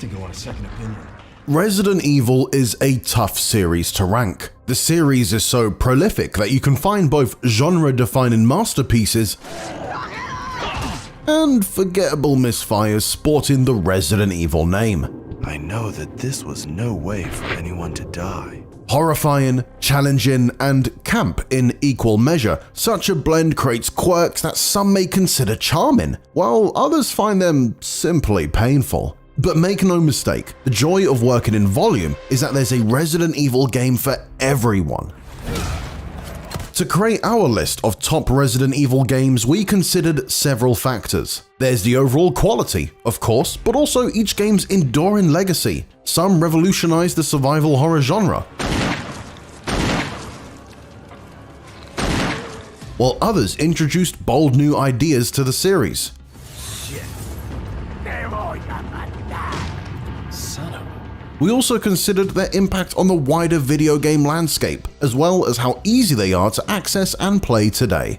to go on a second opinion. Resident Evil is a tough series to rank. The series is so prolific that you can find both genre-defining masterpieces and forgettable misfires sporting the Resident Evil name. I know that this was no way for anyone to die. Horrifying, challenging, and camp in equal measure, such a blend creates quirks that some may consider charming, while others find them simply painful. But make no mistake, the joy of working in volume is that there's a Resident Evil game for everyone. To create our list of top Resident Evil games, we considered several factors. There's the overall quality, of course, but also each game's enduring legacy. Some revolutionized the survival horror genre, while others introduced bold new ideas to the series. We also considered their impact on the wider video game landscape, as well as how easy they are to access and play today.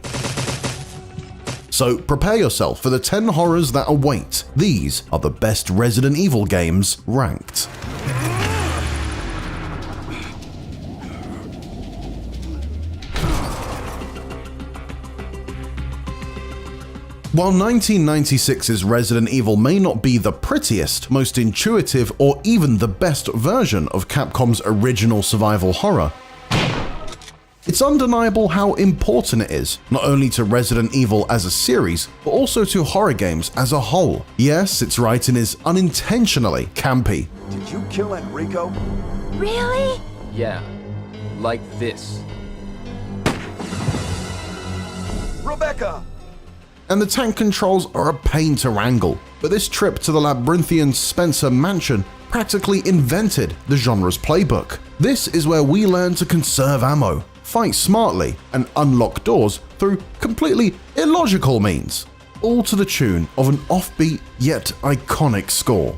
So prepare yourself for the 10 horrors that await. These are the best Resident Evil games ranked. While 1996's Resident Evil may not be the prettiest, most intuitive, or even the best version of Capcom's original survival horror, it's undeniable how important it is, not only to Resident Evil as a series, but also to horror games as a whole. Yes, its writing is unintentionally campy. Did you kill Enrico? Really? Yeah, like this. Rebecca! And the tank controls are a pain to wrangle, but this trip to the labyrinthian Spencer mansion practically invented the genre's playbook. This is where we learn to conserve ammo, fight smartly, and unlock doors through completely illogical means, all to the tune of an offbeat yet iconic score.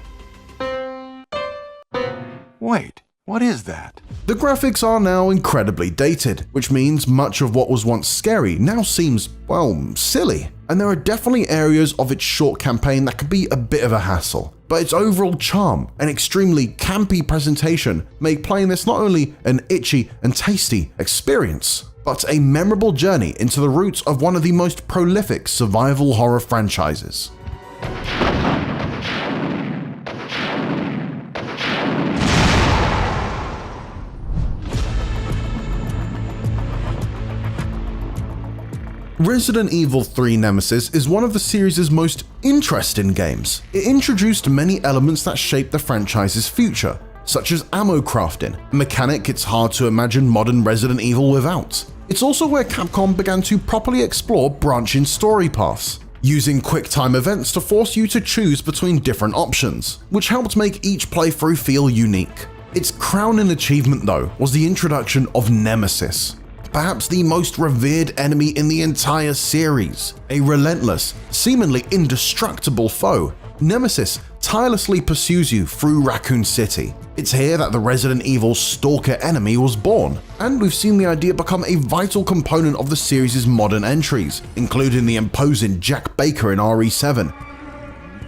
Wait, what is that? The graphics are now incredibly dated, which means much of what was once scary now seems, well, silly. And there are definitely areas of its short campaign that could be a bit of a hassle, but its overall charm and extremely campy presentation make playing this not only an itchy and tasty experience, but a memorable journey into the roots of one of the most prolific survival horror franchises. Resident Evil 3 Nemesis is one of the series' most interesting games. It introduced many elements that shaped the franchise's future, such as ammo crafting, a mechanic it's hard to imagine modern Resident Evil without. It's also where Capcom began to properly explore branching story paths, using quick-time events to force you to choose between different options, which helped make each playthrough feel unique. Its crowning achievement, though, was the introduction of Nemesis, perhaps the most revered enemy in the entire series. A relentless, seemingly indestructible foe, Nemesis tirelessly pursues you through Raccoon City. It's here that the Resident Evil stalker enemy was born, and we've seen the idea become a vital component of the series' modern entries, including the imposing Jack Baker in RE7,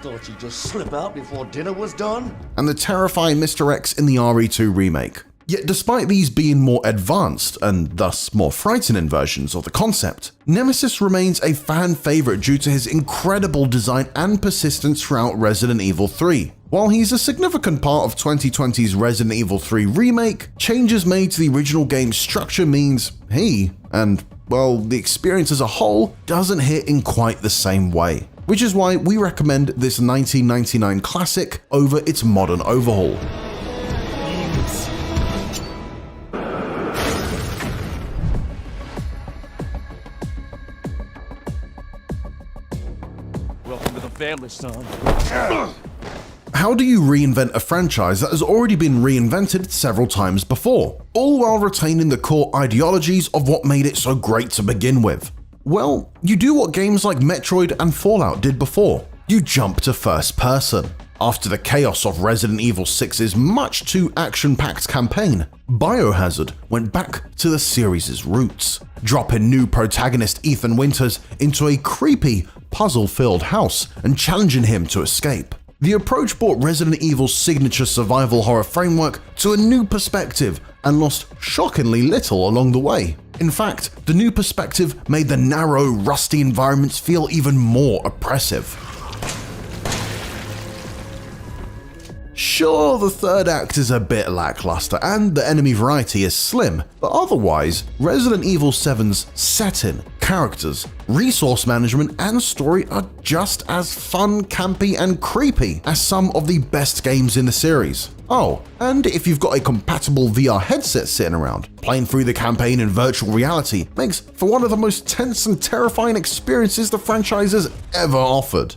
Thought you'd just slip out before dinner was done? and the terrifying Mr. X in the RE2 remake. Yet despite these being more advanced, and thus more frightening versions of the concept, Nemesis remains a fan favorite due to his incredible design and persistence throughout Resident Evil 3. While he's a significant part of 2020's Resident Evil 3 remake, changes made to the original game's structure means he, and well, the experience as a whole, doesn't hit in quite the same way. Which is why we recommend this 1999 classic over its modern overhaul. Family, son. How do you reinvent a franchise that has already been reinvented several times before, all while retaining the core ideologies of what made it so great to begin with? Well, you do what games like Metroid and Fallout did before. You jump to first person. After the chaos of Resident Evil 6's much too action-packed campaign, Biohazard went back to the series' roots, dropping new protagonist Ethan Winters into a creepy, puzzle-filled house and challenging him to escape. The approach brought Resident Evil's signature survival horror framework to a new perspective and lost shockingly little along the way. In fact, the new perspective made the narrow, rusty environments feel even more oppressive. Sure, the third act is a bit lackluster and the enemy variety is slim, but otherwise, Resident Evil 7's setting, characters, resource management, and story are just as fun, campy, and creepy as some of the best games in the series. Oh, and if you've got a compatible VR headset sitting around, playing through the campaign in virtual reality makes for one of the most tense and terrifying experiences the franchise has ever offered.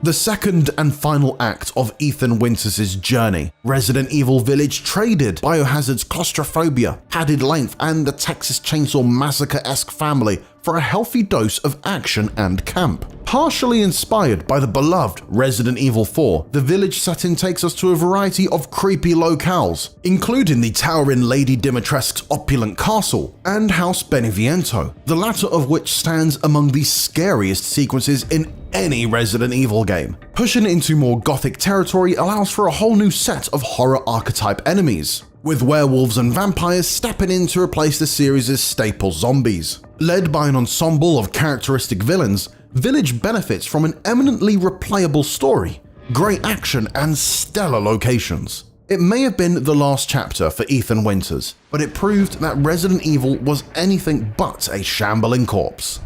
The second and final act of Ethan Winters' journey, Resident Evil Village traded Biohazard's claustrophobia, padded length, and the Texas Chainsaw Massacre-esque family for a healthy dose of action and camp. Partially inspired by the beloved Resident Evil 4, the Village setting takes us to a variety of creepy locales, including the towering Lady Dimitrescu's opulent castle and House Beneviento, the latter of which stands among the scariest sequences in any Resident Evil game. Pushing into more gothic territory allows for a whole new set of horror archetype enemies, with werewolves and vampires stepping in to replace the series' staple zombies. Led by an ensemble of characteristic villains, Village benefits from an eminently replayable story, great action, and stellar locations. It may have been the last chapter for Ethan Winters, but it proved that Resident Evil was anything but a shambling corpse.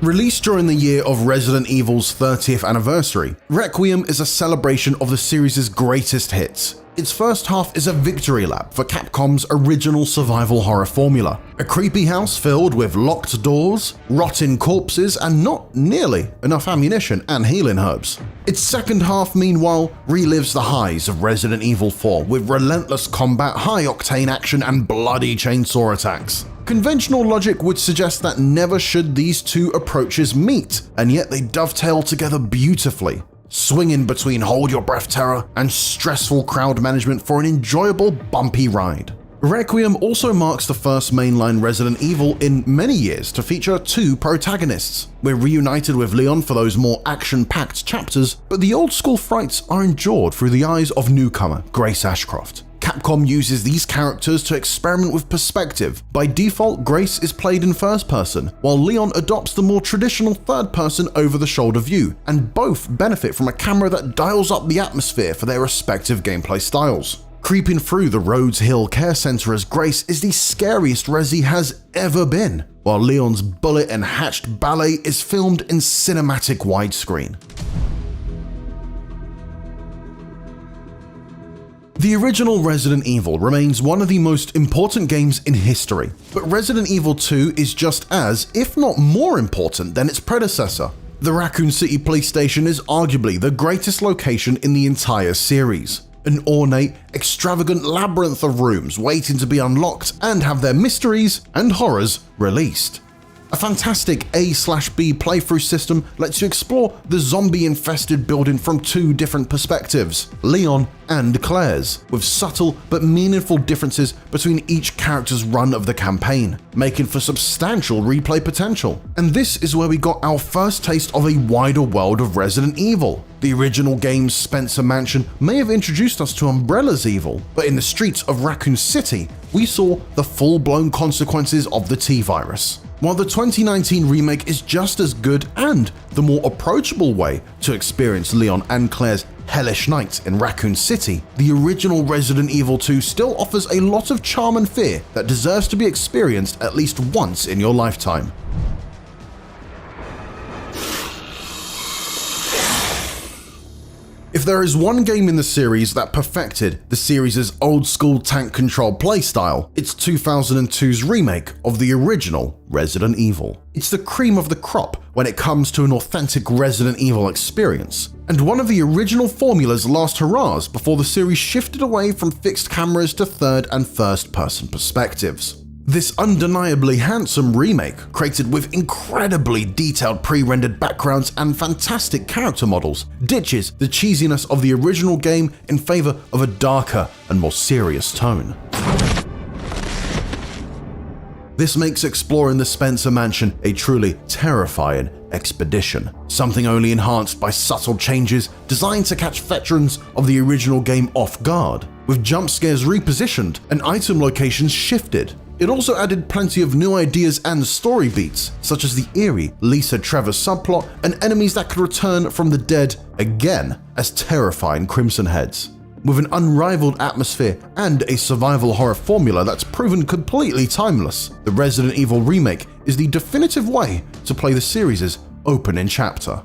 Released during the year of Resident Evil's 30th anniversary, Requiem is a celebration of the series' greatest hits. Its first half is a victory lap for Capcom's original survival horror formula. A creepy house filled with locked doors, rotting corpses, and not nearly enough ammunition and healing herbs. Its second half, meanwhile, relives the highs of Resident Evil 4 with relentless combat, high-octane action, and bloody chainsaw attacks. Conventional logic would suggest that never should these two approaches meet, and yet they dovetail together beautifully, swinging between hold your breath terror and stressful crowd management for an enjoyable, bumpy ride. Requiem also marks the first mainline Resident Evil in many years to feature two protagonists. We're reunited with Leon for those more action-packed chapters, but the old-school frights are endured through the eyes of newcomer Grace Ashcroft. Capcom uses these characters to experiment with perspective. By default, Grace is played in first person, while Leon adopts the more traditional third person over-the-shoulder view, and both benefit from a camera that dials up the atmosphere for their respective gameplay styles. Creeping through the Rhodes Hill Care Center as Grace is the scariest Resi has ever been, while Leon's bullet and hatched ballet is filmed in cinematic widescreen. The original Resident Evil remains one of the most important games in history, but Resident Evil 2 is just as, if not more important than its predecessor. The Raccoon City Police Station is arguably the greatest location in the entire series. An ornate, extravagant labyrinth of rooms waiting to be unlocked and have their mysteries and horrors released. A fantastic A/B playthrough system lets you explore the zombie-infested building from two different perspectives, Leon and Claire's, with subtle but meaningful differences between each character's run of the campaign, making for substantial replay potential. And this is where we got our first taste of a wider world of Resident Evil. The original game's Spencer Mansion may have introduced us to Umbrella's evil, but in the streets of Raccoon City, we saw the full-blown consequences of the T-Virus. While the 2019 remake is just as good and the more approachable way to experience Leon and Claire's hellish nights in Raccoon City, the original Resident Evil 2 still offers a lot of charm and fear that deserves to be experienced at least once in your lifetime. If there is one game in the series that perfected the series' old-school tank control playstyle, it's 2002's remake of the original Resident Evil. It's the cream of the crop when it comes to an authentic Resident Evil experience, and one of the original formula's last hurrahs before the series shifted away from fixed cameras to third and first-person perspectives. This undeniably handsome remake, created with incredibly detailed pre-rendered backgrounds and fantastic character models, ditches the cheesiness of the original game in favor of a darker and more serious tone. This makes exploring the Spencer Mansion a truly terrifying expedition, something only enhanced by subtle changes designed to catch veterans of the original game off guard, with jump scares repositioned and item locations shifted. It also added plenty of new ideas and story beats, such as the eerie Lisa Trevor subplot and enemies that could return from the dead again as terrifying Crimson Heads. With an unrivaled atmosphere and a survival horror formula that's proven completely timeless, the Resident Evil Remake is the definitive way to play the series' opening chapter.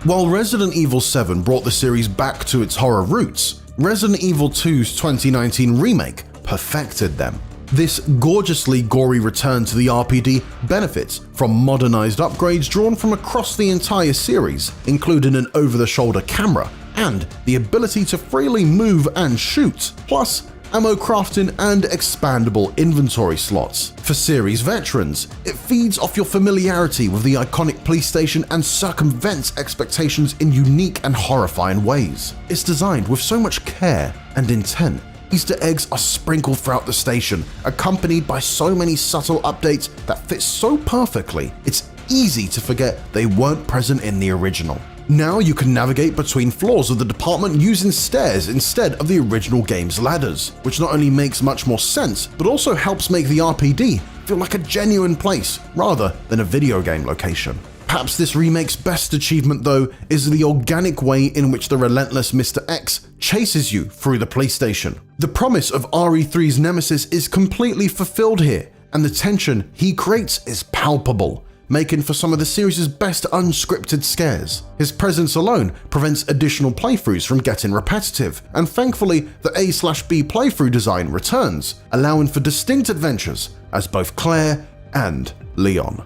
While Resident Evil 7 brought the series back to its horror roots, Resident Evil 2's 2019 remake perfected them. This gorgeously gory return to the RPD benefits from modernized upgrades drawn from across the entire series, including an over-the-shoulder camera and the ability to freely move and shoot, plus ammo crafting and expandable inventory slots. For series veterans, it feeds off your familiarity with the iconic police station and circumvents expectations in unique and horrifying ways. It's designed with so much care and intent. Easter eggs are sprinkled throughout the station, accompanied by so many subtle updates that fit so perfectly, it's easy to forget they weren't present in the original. Now you can navigate between floors of the department using stairs instead of the original game's ladders, which not only makes much more sense, but also helps make the RPD feel like a genuine place rather than a video game location. Perhaps this remake's best achievement, though, is the organic way in which the relentless Mr. X chases you through the police station. The promise of RE3's Nemesis is completely fulfilled here, and the tension he creates is palpable, making for some of the series' best unscripted scares. His presence alone prevents additional playthroughs from getting repetitive, and thankfully the A/B playthrough design returns, allowing for distinct adventures as both Claire and Leon.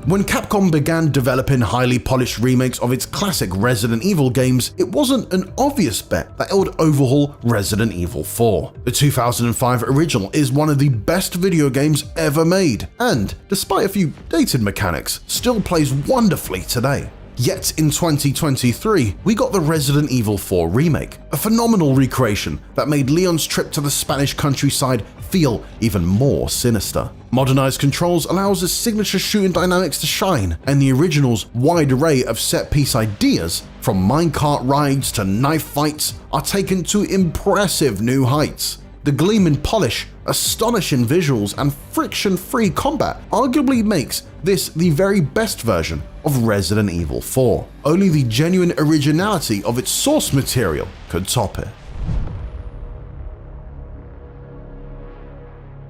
When Capcom began developing highly polished remakes of its classic Resident Evil games, it wasn't an obvious bet that it would overhaul Resident Evil 4. The 2005 original is one of the best video games ever made, and, despite a few dated mechanics, still plays wonderfully today. Yet in 2023, we got the Resident Evil 4 remake, a phenomenal recreation that made Leon's trip to the Spanish countryside feel even more sinister. Modernized controls allows his signature shooting dynamics to shine, and the original's wide array of set-piece ideas, from minecart rides to knife fights, are taken to impressive new heights. The gleaming polish, astonishing visuals, and friction-free combat arguably makes this the very best version of Resident Evil 4. Only the genuine originality of its source material could top it.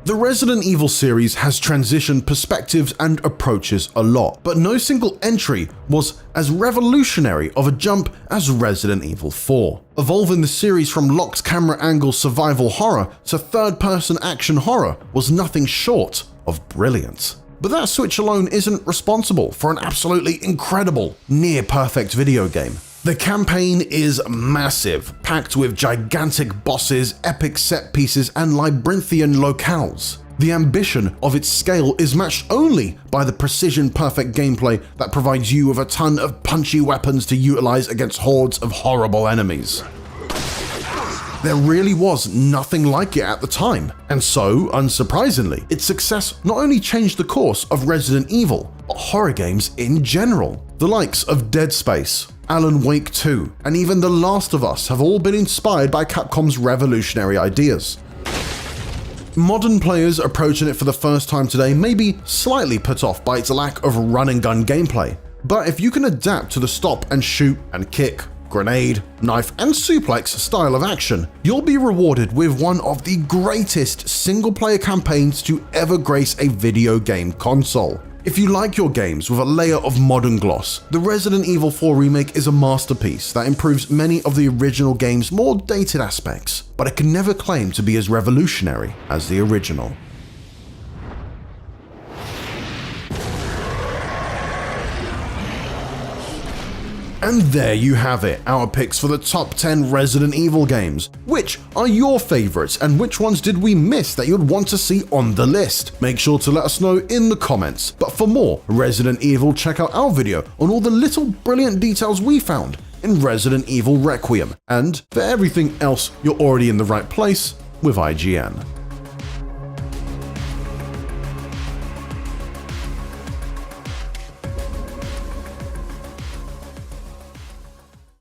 The Resident Evil series has transitioned perspectives and approaches a lot, but no single entry was as revolutionary of a jump as Resident Evil 4. Evolving the series from locked camera angle survival horror to third-person action horror was nothing short of brilliant. But that switch alone isn't responsible for an absolutely incredible, near-perfect video game. The campaign is massive, packed with gigantic bosses, epic set pieces, and labyrinthian locales. The ambition of its scale is matched only by the precision-perfect gameplay that provides you with a ton of punchy weapons to utilize against hordes of horrible enemies. There really was nothing like it at the time, and so, unsurprisingly, its success not only changed the course of Resident Evil, but horror games in general. The likes of Dead Space, Alan Wake 2, and even The Last of Us have all been inspired by Capcom's revolutionary ideas. Modern players approaching it for the first time today may be slightly put off by its lack of run-and-gun gameplay, but if you can adapt to the stop and shoot and kick, grenade, knife, and suplex style of action, you'll be rewarded with one of the greatest single-player campaigns to ever grace a video game console. If you like your games with a layer of modern gloss, the Resident Evil 4 remake is a masterpiece that improves many of the original game's more dated aspects, but it can never claim to be as revolutionary as the original. And there you have it, our picks for the top 10 Resident Evil games. Which are your favorites and which ones did we miss that you'd want to see on the list? Make sure to let us know in the comments. But for more Resident Evil, check out our video on all the little brilliant details we found in Resident Evil Requiem. And for everything else, you're already in the right place with IGN.